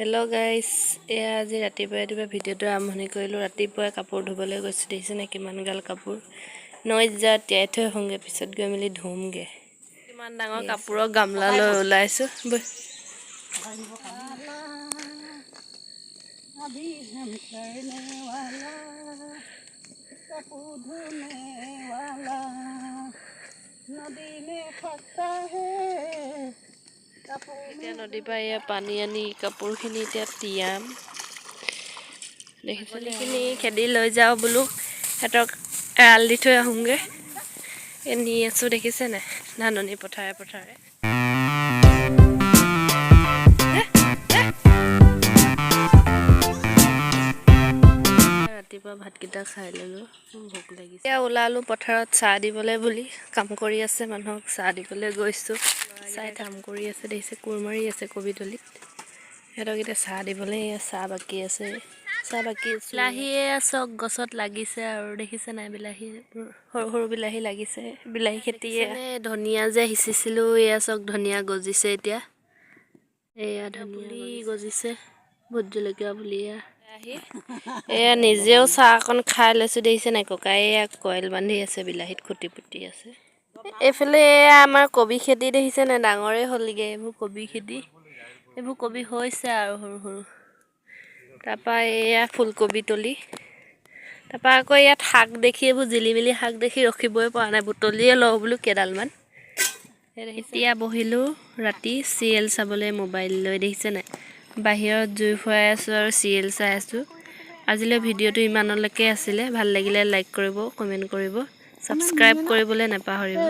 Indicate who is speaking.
Speaker 1: Hello guys, আজি ৰাতিপুৱা ভিডিঅ'টো আৰম্ভণি কৰিলো। ৰাতিপুৱা কাপোৰ ধুবলৈ গৈছো, দেখিছে নে কিমান গাল কাপোৰ নৈত যা তিয়াই থৈ হংগে, পিছত গৈ মিলি ধুমগে। কিমান ডাঙৰ কাপোৰৰ গামলা লৈ ওলাইছো। এতিয়া নদীৰ পৰা এয়া পানী আনি কাপোৰখিনি এতিয়া তিয়াম। দেখিছেখিনি খেদি লৈ যাওঁ বোলো, সিহঁতক এৰাল দি থৈ আহোঁগৈ। নি আছোঁ দেখিছে নাই, ধাননি পথাৰে পথাৰে। ৰাতিপুৱা ভাতকেইটা খাই ল'লোঁ, ভোক লাগিছে। এতিয়া ওলালোঁ পথাৰত চাহ দিবলৈ বুলি, কাম কৰি আছে মানুহক চাহ দিবলৈ গৈছোঁ। চাই কাম কৰি আছে, দেখিছে কোৰ মাৰি আছে কবিতলিত। সিহঁতক এতিয়া চাহ দিবলৈ চাহ বাকী আছে, বিলাহীয়ে চব গছত লাগিছে আৰু দেখিছে নাই, বিলাহী সৰু সৰু বিলাহী লাগিছে। বিলাহী খেতিয়ে ধনিয়া যে সিঁচিছিলোঁ, এয়া চব ধনিয়া গজিছে এতিয়া। এয়া ধনিয়া গজিছে, ভোট জলকীয়া বুলি এয়া নিজেও চাহ অকণ খাই লৈছোঁ, দেখিছে নাই। ককাই এয়া কইল বান্ধি আছে, বিলাহীত খুটি পুতি আছে। এইফালে এয়া আমাৰ কবি খেতি দেখিছে নাই, ডাঙৰে হ'লগে এইবোৰ কবি খেতি। এইবোৰ কবি হৈছে আৰু সৰু সৰু। তাৰপৰা এয়া ফুলকবি তলি। তাৰপৰা আকৌ ইয়াত শাক দেখি, এইবোৰ জিলিমিলি শাক দেখি ৰখিবই পৰা নাই, বুটলিয়ে লওঁ বোলো কেইডালমান। এতিয়া বহিলোঁ ৰাতি চিৰিয়েল চাবলৈ মোবাইল লৈ, দেখিছে নাই। বাহিৰত জুই ফুৱাই আছোঁ আৰু চিৰিয়েল চাই আছোঁ। আজিলৈ ভিডিঅ'টো ইমানলৈকে আছিলে। ভাল লাগিলে লাইক কৰিব, কমেণ্ট কৰিব, ছাবস্ক্ৰাইব কৰিবলৈ নাপাহৰিব।